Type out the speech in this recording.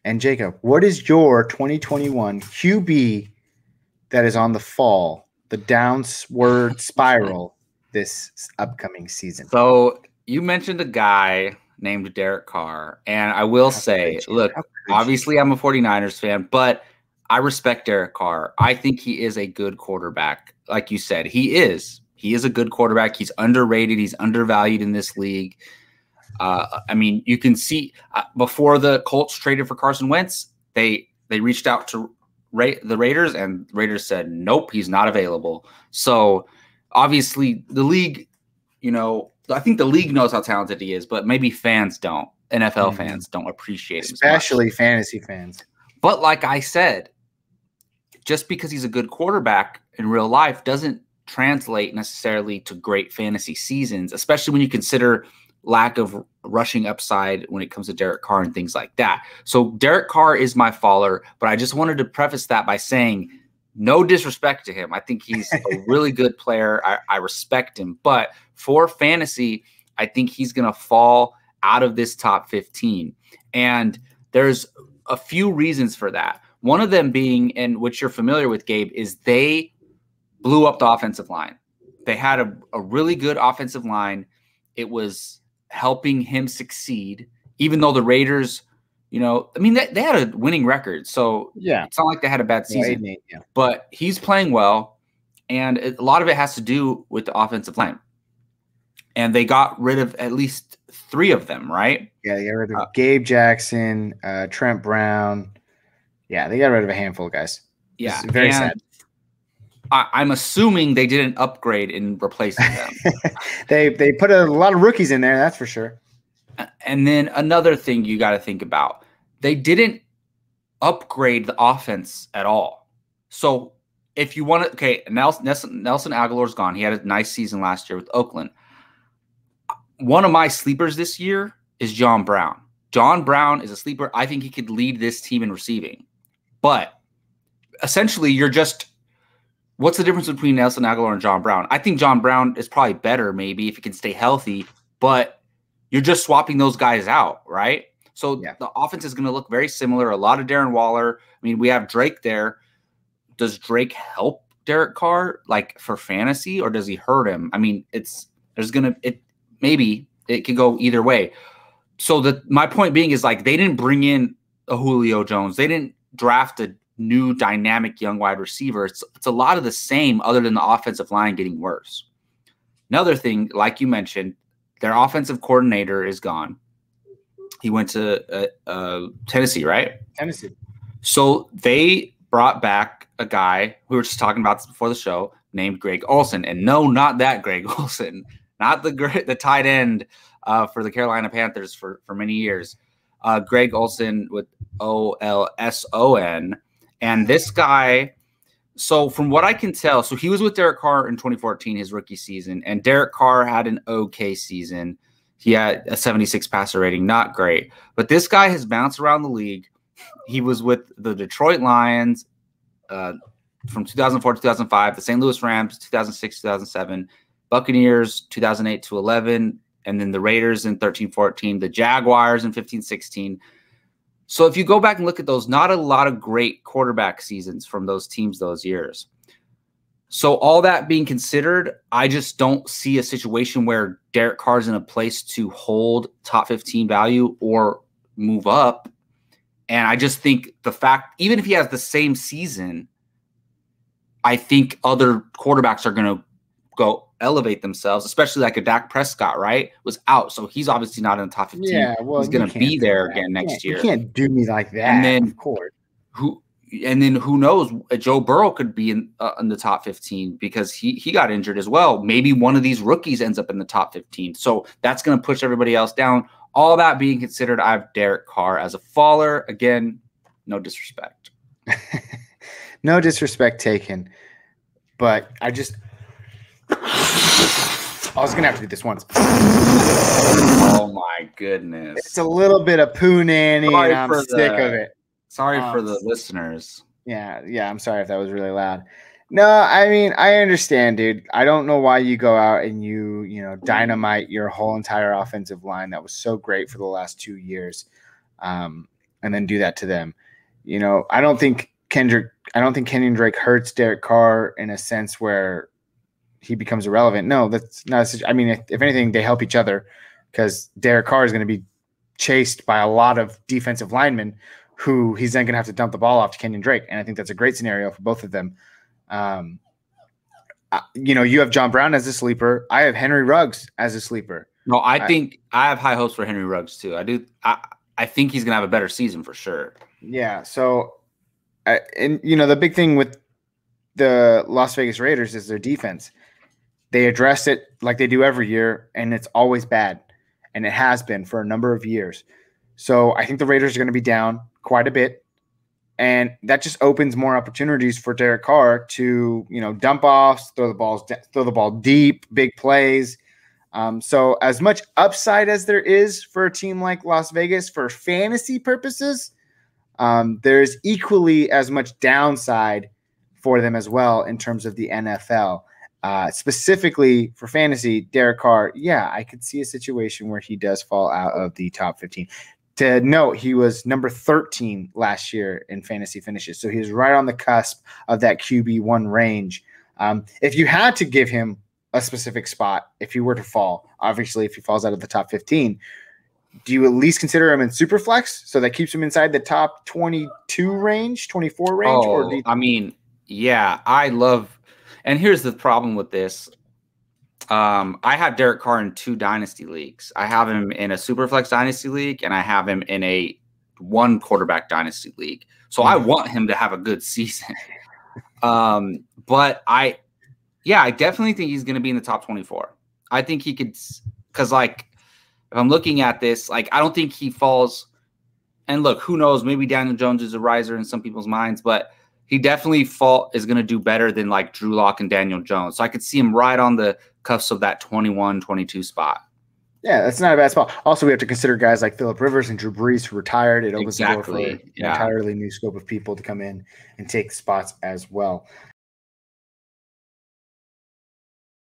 And Jacob, what is your 2021 QB that is on the fall, the downward spiral this upcoming season? So you mentioned a guy named Derek Carr, and I will say, look, obviously I'm a 49ers fan, but I respect Derek Carr. I think he is a good quarterback. Like you said, he is. He is a good quarterback. He's underrated. He's undervalued in this league. I mean, you can see before the Colts traded for Carson Wentz, they reached out to the Raiders, and Raiders said, nope, he's not available. So obviously the league, I think the league knows how talented he is, but maybe fans don't. NFL fans don't appreciate him, especially fantasy fans. But like I said, just because he's a good quarterback in real life doesn't translate necessarily to great fantasy seasons, especially when you consider lack of rushing upside when it comes to Derek Carr and things like that. So Derek Carr is my faller, but I just wanted to preface that by saying no disrespect to him. I think he's a really good player. I respect him. But for fantasy, I think he's going to fall out of this top 15. And there's a few reasons for that. One of them being, and which you're familiar with, Gabe, is they blew up the offensive line. They had a really good offensive line. It was helping him succeed, even though the Raiders, they had a winning record. So yeah, it's not like they had a bad season, but he's playing well. And a lot of it has to do with the offensive line. And they got rid of at least 3 of them, right? Yeah, they got rid of Gabe Jackson, Trent Brown. Yeah, they got rid of a handful of guys. Yeah, it's very sad. I'm assuming they didn't upgrade in replacing them. They put a lot of rookies in there, that's for sure. And then another thing you got to think about, they didn't upgrade the offense at all. So if you want to, okay, Nelson Aguilar's gone. He had a nice season last year with Oakland. One of my sleepers this year is John Brown. John Brown is a sleeper. I think he could lead this team in receiving. But essentially, what's the difference between Nelson Aguilar and John Brown? I think John Brown is probably better maybe if he can stay healthy, but you're just swapping those guys out, right? So the offense is going to look very similar. A lot of Darren Waller. I mean, we have Drake there. Does Drake help Derek Carr like for fantasy, or does he hurt him? I mean, maybe it could go either way. So my point being is like they didn't bring in a Julio Jones. They didn't draft a new dynamic young wide receiver. It's a lot of the same other than the offensive line getting worse. Another thing, like you mentioned, their offensive coordinator is gone. He went to Tennessee, right? Tennessee. So they brought back a guy we were just talking about before the show named Greg Olsen. And no, not that Greg Olsen, not the tight end for the Carolina Panthers for many years. Greg Olsen with Olson. And this guy, so from what I can tell, so he was with Derek Carr in 2014, his rookie season, and Derek Carr had an okay season. He had a 76 passer rating, not great. But this guy has bounced around the league. He was with the Detroit Lions from 2004 to 2005, the St. Louis Rams 2006, 2007, Buccaneers 2008 to 11, and then the Raiders in 13-14, the Jaguars in 15-16. So if you go back and look at those, not a lot of great quarterback seasons from those teams those years. So all that being considered, I just don't see a situation where Derek Carr is in a place to hold top 15 value or move up. And I just think the fact, even if he has the same season, I think other quarterbacks are going to go elevate themselves, especially like a Dak Prescott, right? Was out. So he's obviously not in the top 15. Yeah, well, he's going to be there again next year. You can't do me like that. And then, of course. Who knows? Joe Burrow could be in the top 15 because he got injured as well. Maybe one of these rookies ends up in the top 15. So that's going to push everybody else down. All that being considered, I have Derek Carr as a faller. Again, no disrespect. No disrespect taken. But I was going to have to do this once. Oh, my goodness. It's a little bit of poo nanny, and I'm sick of it. Sorry for the listeners. Yeah, I'm sorry if that was really loud. No, I mean, I understand, dude. I don't know why you go out and you dynamite your whole entire offensive line that was so great for the last 2 years. and then do that to them. I don't think Kenyon Drake hurts Derek Carr in a sense where he becomes irrelevant. No, that's not. I mean, if anything, they help each other because Derek Carr is going to be chased by a lot of defensive linemen who he's then going to have to dump the ball off to Kenyon Drake. And I think that's a great scenario for both of them. You have John Brown as a sleeper. I have Henry Ruggs as a sleeper. No, I think I have high hopes for Henry Ruggs too. I do. I think he's going to have a better season for sure. Yeah. So, the big thing with the Las Vegas Raiders is their defense. They address it like they do every year, and it's always bad. And it has been for a number of years. So I think the Raiders are going to be down quite a bit. And that just opens more opportunities for Derek Carr to, dump offs, throw the ball deep, big plays. So as much upside as there is for a team like Las Vegas for fantasy purposes, there's equally as much downside for them as well in terms of the NFL. Specifically for fantasy, Derek Carr, I could see a situation where he does fall out of the top 15. To note, he was number 13 last year in fantasy finishes, so he was right on the cusp of that QB1 range. If you had to give him a specific spot, if he were to fall, obviously if he falls out of the top 15, do you at least consider him in Superflex so that keeps him inside the top 22 range, 24 range? I love – and here's the problem with this. I have Derek Carr in 2 dynasty leagues. I have him in a Superflex dynasty league, and I have him in a 1 quarterback dynasty league. So I want him to have a good season. But I definitely think he's going to be in the top 24. I think he could, because if I'm looking at this, I don't think he falls. And look, who knows? Maybe Daniel Jones is a riser in some people's minds, but he definitely is going to do better than Drew Lock and Daniel Jones. So I could see him right on the cuffs of that 21, 22 spot. Yeah, that's not a bad spot. Also, we have to consider guys like Phillip Rivers and Drew Brees who retired. It opens the door for an entirely new scope of people to come in and take spots as well.